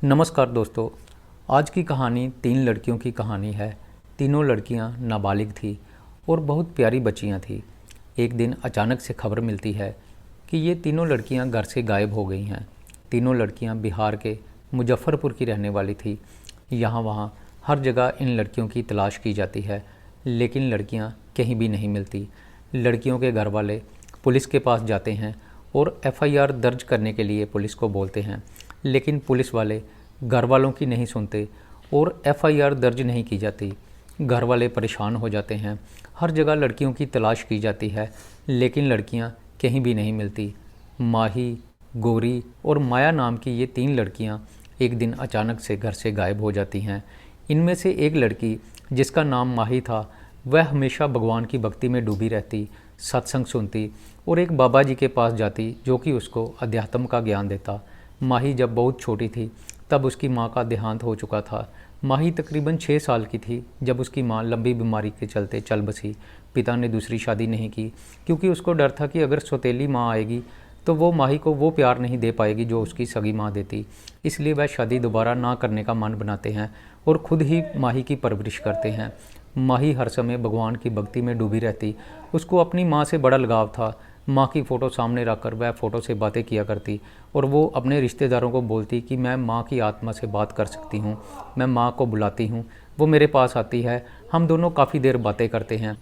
नमस्कार दोस्तों। आज की कहानी 3 लड़कियों की कहानी है। तीनों लड़कियां नाबालिग थी और बहुत प्यारी बच्चियां थी। एक दिन अचानक से खबर मिलती है कि ये तीनों लड़कियां घर से गायब हो गई हैं। तीनों लड़कियां बिहार के मुजफ्फरपुर की रहने वाली थी। यहाँ वहाँ हर जगह इन लड़कियों की तलाश की जाती है, लेकिन लड़कियाँ कहीं भी नहीं मिलती। लड़कियों के घर वाले पुलिस के पास जाते हैं और एफआईआर दर्ज करने के लिए पुलिस को बोलते हैं, लेकिन पुलिस वाले घर वालों की नहीं सुनते और एफआईआर दर्ज नहीं की जाती। घर वाले परेशान हो जाते हैं। हर जगह लड़कियों की तलाश की जाती है, लेकिन लड़कियां कहीं भी नहीं मिलती। माही, गौरी और माया नाम की ये 3 लड़कियां एक दिन अचानक से घर से गायब हो जाती हैं। इनमें से एक लड़की, जिसका नाम माही था, वह हमेशा भगवान की भक्ति में डूबी रहती, सत्संग सुनती और एक बाबा जी के पास जाती जो कि उसको अध्यात्म का ज्ञान देता। माही जब बहुत छोटी थी तब उसकी माँ का देहांत हो चुका था। माही तकरीबन 6 साल की थी जब उसकी माँ लंबी बीमारी के चलते चल बसी। पिता ने दूसरी शादी नहीं की क्योंकि उसको डर था कि अगर सौतेली माँ आएगी तो वो माही को वो प्यार नहीं दे पाएगी जो उसकी सगी माँ देती। इसलिए वह शादी दोबारा ना करने का मन बनाते हैं और ख़ुद ही माही की परवरिश करते हैं। माही हर समय भगवान की भक्ति में डूबी रहती। उसको अपनी माँ से बड़ा लगाव था। माँ की फ़ोटो सामने रखकर वह फ़ोटो से बातें किया करती और वो अपने रिश्तेदारों को बोलती कि मैं माँ की आत्मा से बात कर सकती हूँ। मैं माँ को बुलाती हूँ, वो मेरे पास आती है, हम दोनों काफ़ी देर बातें करते हैं।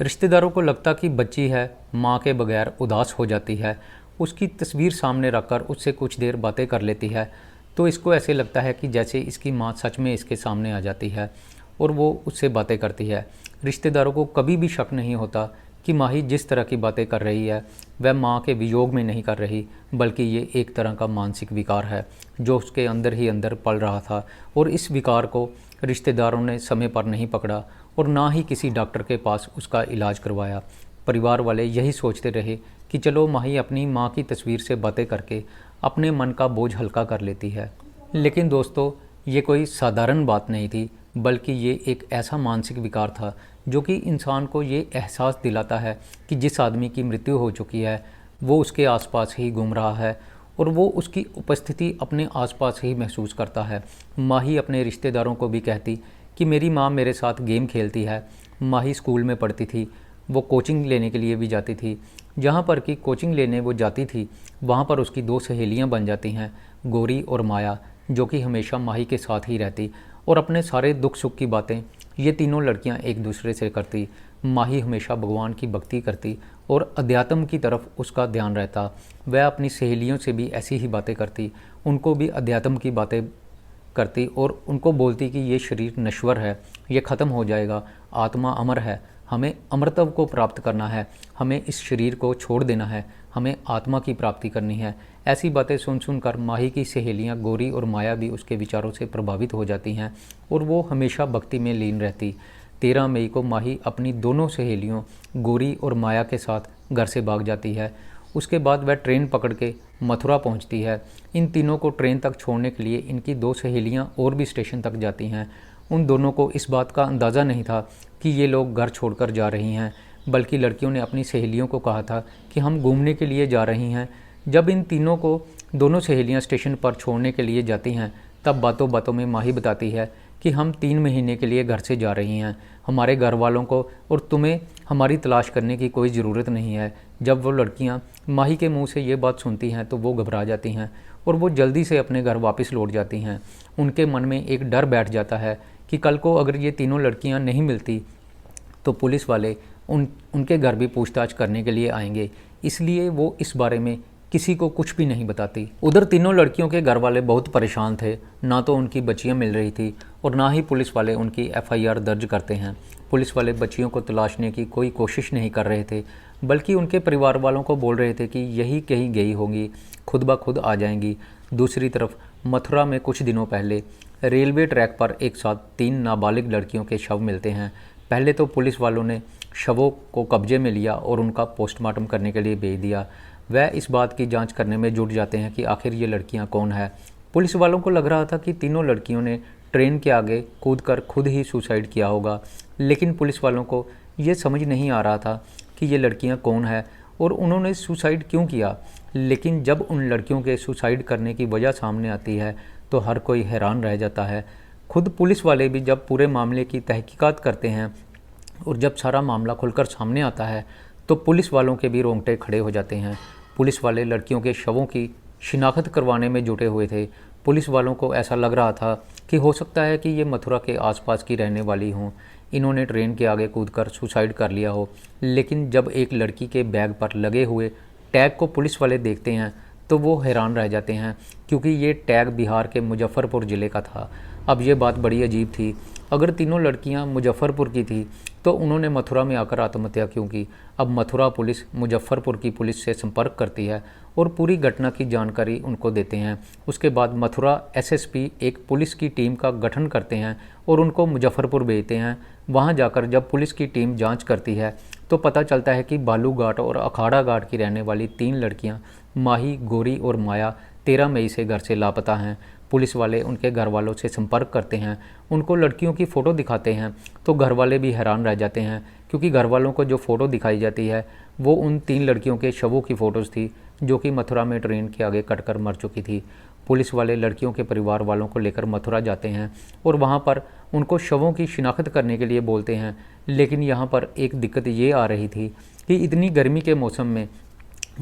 रिश्तेदारों को लगता कि बच्ची है, माँ के बगैर उदास हो जाती है। उसकी तस्वीर सामने रखकर उससे कुछ देर बातें कर लेती है तो इसको ऐसे लगता है कि जैसे इसकी माँ सच में इसके सामने आ जाती है और वो उससे बातें करती है। रिश्तेदारों को कभी भी शक नहीं होता कि माही जिस तरह की बातें कर रही है वह माँ के वियोग में नहीं कर रही, बल्कि ये एक तरह का मानसिक विकार है जो उसके अंदर ही अंदर पल रहा था। और इस विकार को रिश्तेदारों ने समय पर नहीं पकड़ा और ना ही किसी डॉक्टर के पास उसका इलाज करवाया। परिवार वाले यही सोचते रहे कि चलो माही अपनी माँ की तस्वीर से बातें करके अपने मन का बोझ हल्का कर लेती है। लेकिन दोस्तों, ये कोई साधारण बात नहीं थी, बल्कि ये एक ऐसा मानसिक विकार था जो कि इंसान को ये एहसास दिलाता है कि जिस आदमी की मृत्यु हो चुकी है वो उसके आसपास ही घूम रहा है और वो उसकी उपस्थिति अपने आसपास ही महसूस करता है। माही अपने रिश्तेदारों को भी कहती कि मेरी माँ मेरे साथ गेम खेलती है। माही स्कूल में पढ़ती थी, वो कोचिंग लेने के लिए भी जाती थी। जहाँ पर कि कोचिंग लेने वो जाती थी वहाँ पर उसकी 2 सहेलियाँ बन जाती हैं, गौरी और माया, जो कि हमेशा माही के साथ ही रहती और अपने सारे दुख सुख की बातें ये तीनों लड़कियां एक दूसरे से करती। माही हमेशा भगवान की भक्ति करती और अध्यात्म की तरफ उसका ध्यान रहता। वह अपनी सहेलियों से भी ऐसी ही बातें करती, उनको भी अध्यात्म की बातें करती और उनको बोलती कि ये शरीर नश्वर है, ये ख़त्म हो जाएगा, आत्मा अमर है, हमें अमरत्व को प्राप्त करना है, हमें इस शरीर को छोड़ देना है, हमें आत्मा की प्राप्ति करनी है। ऐसी बातें सुन सुनकर माही की सहेलियां गौरी और माया भी उसके विचारों से प्रभावित हो जाती हैं और वो हमेशा भक्ति में लीन रहती। 13 मई को माही अपनी दोनों सहेलियों गौरी और माया के साथ घर से भाग जाती है। उसके बाद वह ट्रेन पकड़ के मथुरा पहुंचती है। इन तीनों को ट्रेन तक छोड़ने के लिए इनकी 2 सहेलियां और भी स्टेशन तक जाती हैं। उन दोनों को इस बात का अंदाज़ा नहीं था कि ये लोग घर छोड़कर जा रही हैं, बल्कि लड़कियों ने अपनी सहेलियों को कहा था कि हम घूमने के लिए जा रही हैं। जब इन तीनों को दोनों सहेलियां स्टेशन पर छोड़ने के लिए जाती हैं तब बातों बातों में माही बताती है कि हम 3 महीने के लिए घर से जा रही हैं, हमारे घर वालों को और तुम्हें हमारी तलाश करने की कोई ज़रूरत नहीं है। जब वो लड़कियां माही के मुंह से ये बात सुनती हैं तो वो घबरा जाती हैं और वो जल्दी से अपने घर वापस लौट जाती हैं। उनके मन में एक डर बैठ जाता है कि कल को अगर ये तीनों लड़कियां नहीं मिलती तो पुलिस वाले उनके घर भी पूछताछ करने के लिए आएंगे, इसलिए वो इस बारे में किसी को कुछ भी नहीं बताती। उधर तीनों लड़कियों के घर वाले बहुत परेशान थे, ना तो उनकी बच्चियां मिल रही थी और ना ही पुलिस वाले उनकी एफआईआर दर्ज करते हैं। पुलिस वाले बच्चियों को तलाशने की कोई कोशिश नहीं कर रहे थे, बल्कि उनके परिवार वालों को बोल रहे थे कि यही कहीं गई होंगी, खुद ब खुद आ जाएंगी। दूसरी तरफ मथुरा में कुछ दिनों पहले रेलवे ट्रैक पर एक साथ 3 नाबालिग लड़कियों के शव मिलते हैं। पहले तो पुलिस वालों ने शवों को कब्जे में लिया और उनका पोस्टमार्टम करने के लिए भेज दिया। वह इस बात की जांच करने में जुट जाते हैं कि आखिर ये लड़कियां कौन है। पुलिस वालों को लग रहा था कि तीनों लड़कियों ने ट्रेन के आगे कूदकर खुद ही सुसाइड किया होगा, लेकिन पुलिस वालों को ये समझ नहीं आ रहा था कि ये लड़कियां कौन है और उन्होंने सुसाइड क्यों किया। लेकिन जब उन लड़कियों के सुसाइड करने की वजह सामने आती है तो हर कोई हैरान रह जाता है। खुद पुलिस वाले भी जब पूरे मामले की तहकीकात करते हैं और जब सारा मामला खुलकर सामने आता है तो पुलिस वालों के भी रोंगटे खड़े हो जाते हैं। पुलिस वाले लड़कियों के शवों की शिनाख्त करवाने में जुटे हुए थे। पुलिस वालों को ऐसा लग रहा था कि हो सकता है कि ये मथुरा के आसपास की रहने वाली हों, इन्होंने ट्रेन के आगे कूदकर सुसाइड कर लिया हो। लेकिन जब एक लड़की के बैग पर लगे हुए टैग को पुलिस वाले देखते हैं तो वो हैरान रह जाते हैं, क्योंकि ये टैग बिहार के मुजफ्फरपुर ज़िले का था। अब ये बात बड़ी अजीब थी, अगर तीनों लड़कियां मुजफ्फरपुर की थी तो उन्होंने मथुरा में आकर आत्महत्या क्यों की। अब मथुरा पुलिस मुजफ्फरपुर की पुलिस से संपर्क करती है और पूरी घटना की जानकारी उनको देते हैं। उसके बाद मथुरा एसएसपी एक पुलिस की टीम का गठन करते हैं और उनको मुजफ्फरपुर भेजते हैं। वहां जाकर जब पुलिस की टीम जांच करती है तो पता चलता है कि बालू घाट और अखाड़ा घाट की रहने वाली 3 लड़कियां माही, गौरी और माया 13 मई से घर से लापता हैं। पुलिस वाले उनके घर वालों से संपर्क करते हैं, उनको लड़कियों की फ़ोटो दिखाते हैं तो घर वाले भी हैरान रह जाते हैं, क्योंकि घर वालों को जो फ़ोटो दिखाई जाती है वो उन 3 लड़कियों के शवों की फ़ोटोज़ थी जो कि मथुरा में ट्रेन के आगे कटकर मर चुकी थी। पुलिस वाले लड़कियों के परिवार वालों को लेकर मथुरा जाते हैं और वहाँ पर उनको शवों की शिनाख्त करने के लिए बोलते हैं। लेकिन यहाँ पर एक दिक्कत ये आ रही थी कि इतनी गर्मी के मौसम में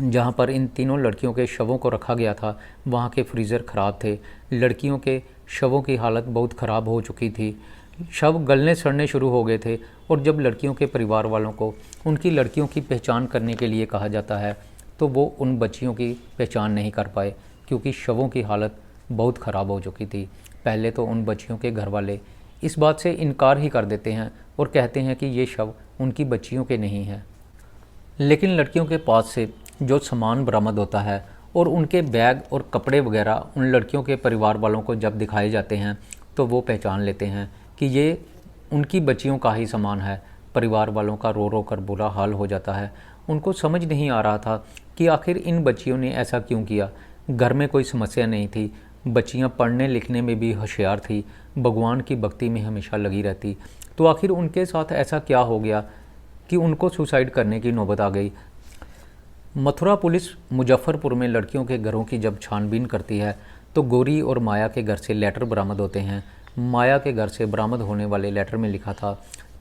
जहाँ पर इन तीनों लड़कियों के शवों को रखा गया था वहाँ के फ्रीज़र ख़राब थे। लड़कियों के शवों की हालत बहुत ख़राब हो चुकी थी, शव गलने सड़ने शुरू हो गए थे। और जब लड़कियों के परिवार वालों को उनकी लड़कियों की पहचान करने के लिए कहा जाता है तो वो उन बच्चियों की पहचान नहीं कर पाए, क्योंकि शवों की हालत बहुत ख़राब हो चुकी थी। पहले तो उन बच्चियों के घर वाले इस बात से इनकार ही कर देते हैं और कहते हैं कि ये शव उनकी बच्चियों के नहीं हैं। लेकिन लड़कियों के पास से जो सामान बरामद होता है और उनके बैग और कपड़े वगैरह उन लड़कियों के परिवार वालों को जब दिखाए जाते हैं तो वो पहचान लेते हैं कि ये उनकी बच्चियों का ही सामान है। परिवार वालों का रो रो कर बुरा हाल हो जाता है। उनको समझ नहीं आ रहा था कि आखिर इन बच्चियों ने ऐसा क्यों किया। घर में कोई समस्या नहीं थी, बच्चियां पढ़ने लिखने में भी होशियार थी, भगवान की भक्ति में हमेशा लगी रहती, तो आखिर उनके साथ ऐसा क्या हो गया कि उनको सुसाइड करने की नौबत आ गई। मथुरा पुलिस मुजफ्फरपुर में लड़कियों के घरों की जब छानबीन करती है तो गौरी और माया के घर से लेटर बरामद होते हैं। माया के घर से बरामद होने वाले लेटर में लिखा था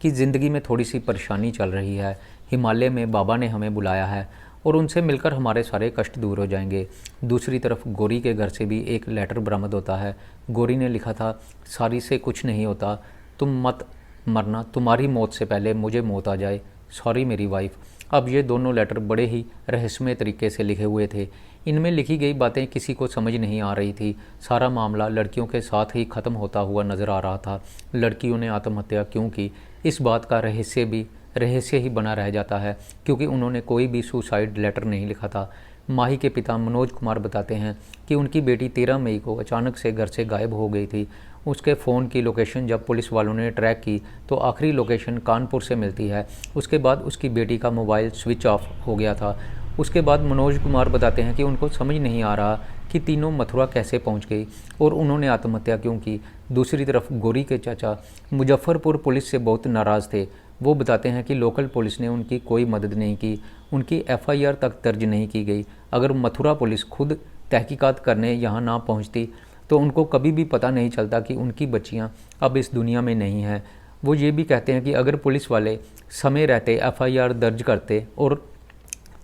कि ज़िंदगी में थोड़ी सी परेशानी चल रही है, हिमालय में बाबा ने हमें बुलाया है और उनसे मिलकर हमारे सारे कष्ट दूर हो जाएंगे। दूसरी तरफ गौरी के घर से भी एक लेटर बरामद होता है। गौरी ने लिखा था, सारी से कुछ नहीं होता, तुम मत मरना, तुम्हारी मौत से पहले मुझे मौत आ जाए, सॉरी मेरी वाइफ। अब ये दोनों लेटर बड़े ही रहस्यमय तरीके से लिखे हुए थे। इनमें लिखी गई बातें किसी को समझ नहीं आ रही थी। सारा मामला लड़कियों के साथ ही ख़त्म होता हुआ नज़र आ रहा था। लड़कियों ने आत्महत्या क्यों की, इस बात का रहस्य ही बना रह जाता है, क्योंकि उन्होंने कोई भी सुसाइड लेटर नहीं लिखा था। माही के पिता मनोज कुमार बताते हैं कि उनकी बेटी 13 मई को अचानक से घर से गायब हो गई थी। उसके फ़ोन की लोकेशन जब पुलिस वालों ने ट्रैक की तो आखिरी लोकेशन कानपुर से मिलती है। उसके बाद उसकी बेटी का मोबाइल स्विच ऑफ हो गया था। उसके बाद मनोज कुमार बताते हैं कि उनको समझ नहीं आ रहा कि तीनों मथुरा कैसे पहुंच गई और उन्होंने आत्महत्या क्यों की। दूसरी तरफ गौरी के चाचा मुजफ्फरपुर पुलिस से बहुत नाराज़ थे। वो बताते हैं कि लोकल पुलिस ने उनकी कोई मदद नहीं की, उनकी एफआईआर तक दर्ज नहीं की गई। अगर मथुरा पुलिस खुद तहकीकात करने यहाँ ना पहुँचती तो उनको कभी भी पता नहीं चलता कि उनकी बच्चियाँ अब इस दुनिया में नहीं हैं। वो ये भी कहते हैं कि अगर पुलिस वाले समय रहते एफआईआर दर्ज करते और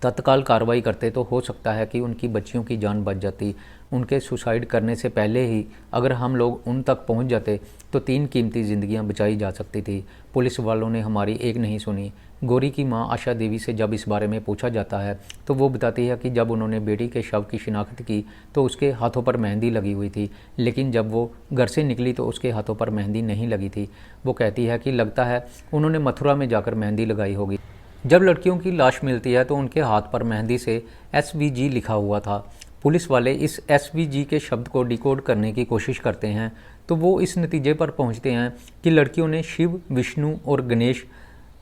तत्काल कार्रवाई करते तो हो सकता है कि उनकी बच्चियों की जान बच जाती। उनके सुसाइड करने से पहले ही अगर हम लोग उन तक पहुंच जाते तो 3 कीमती ज़िंदगियां बचाई जा सकती थी। पुलिस वालों ने हमारी एक नहीं सुनी। गौरी की मां आशा देवी से जब इस बारे में पूछा जाता है तो वो बताती है कि जब उन्होंने बेटी के शव की शिनाख्त की तो उसके हाथों पर मेहंदी लगी हुई थी, लेकिन जब वो घर से निकली तो उसके हाथों पर मेहंदी नहीं लगी थी। वो कहती है कि लगता है उन्होंने मथुरा में जाकर मेहंदी लगाई होगी। जब लड़कियों की लाश मिलती है तो उनके हाथ पर मेहंदी से SVG लिखा हुआ था। पुलिस वाले इस SVG के शब्द को डिकोड करने की कोशिश करते हैं तो वो इस नतीजे पर पहुंचते हैं कि लड़कियों ने शिव, विष्णु और गणेश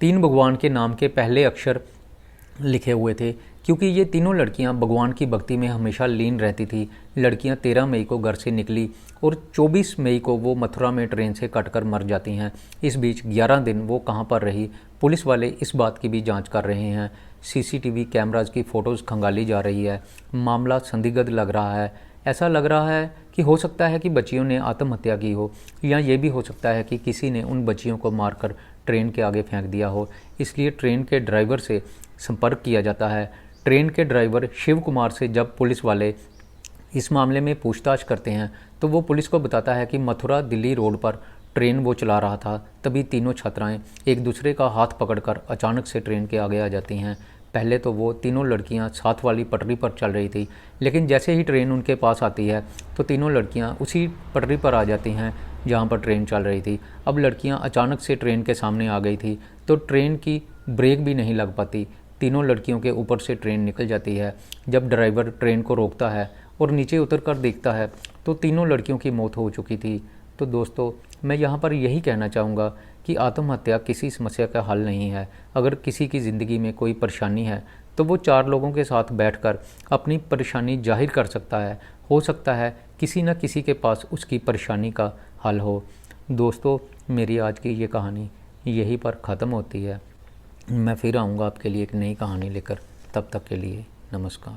3 भगवान के नाम के पहले अक्षर लिखे हुए थे, क्योंकि ये तीनों लड़कियां भगवान की भक्ति में हमेशा लीन रहती थी। लड़कियां 13 मई को घर से निकली और 24 मई को वो मथुरा में ट्रेन से कटकर मर जाती हैं। इस बीच 11 दिन वो कहां पर रही, पुलिस वाले इस बात की भी जांच कर रहे हैं। CCTV कैमराज की फ़ोटोज़ खंगाली जा रही है। मामला संदिग्ध लग रहा है। ऐसा लग रहा है कि हो सकता है कि बच्चियों ने आत्महत्या की हो, या ये भी हो सकता है कि किसी ने उन बच्चियों को मारकर ट्रेन के आगे फेंक दिया हो। इसलिए ट्रेन के ड्राइवर से संपर्क किया जाता है। ट्रेन के ड्राइवर शिव कुमार से जब पुलिस वाले इस मामले में पूछताछ करते हैं तो वो पुलिस को बताता है कि मथुरा दिल्ली रोड पर ट्रेन वो चला रहा था। तभी तीनों छात्राएं एक दूसरे का हाथ पकड़कर अचानक से ट्रेन के आगे आ जाती हैं। पहले तो वो तीनों लड़कियां साथ वाली पटरी पर चल रही थी, लेकिन जैसे ही ट्रेन उनके पास आती है तो तीनों लड़कियां उसी पटरी पर आ जाती हैं जहां पर ट्रेन चल रही थी। अब लड़कियां अचानक से ट्रेन के सामने आ गई थी तो ट्रेन की ब्रेक भी नहीं लग पाती। तीनों लड़कियों के ऊपर से ट्रेन निकल जाती है। जब ड्राइवर ट्रेन को रोकता है और नीचे उतर कर देखता है तो तीनों लड़कियों की मौत हो चुकी थी। तो दोस्तों, मैं यहाँ पर यही कहना चाहूँगा कि आत्महत्या किसी समस्या का हल नहीं है। अगर किसी की ज़िंदगी में कोई परेशानी है तो वो 4 लोगों के साथ बैठकर अपनी परेशानी जाहिर कर सकता है। हो सकता है किसी न किसी के पास उसकी परेशानी का हल हो। दोस्तों, मेरी आज की ये कहानी यहीं पर ख़त्म होती है। मैं फिर आऊँगा आपके लिए एक नई कहानी लेकर। तब तक के लिए नमस्कार।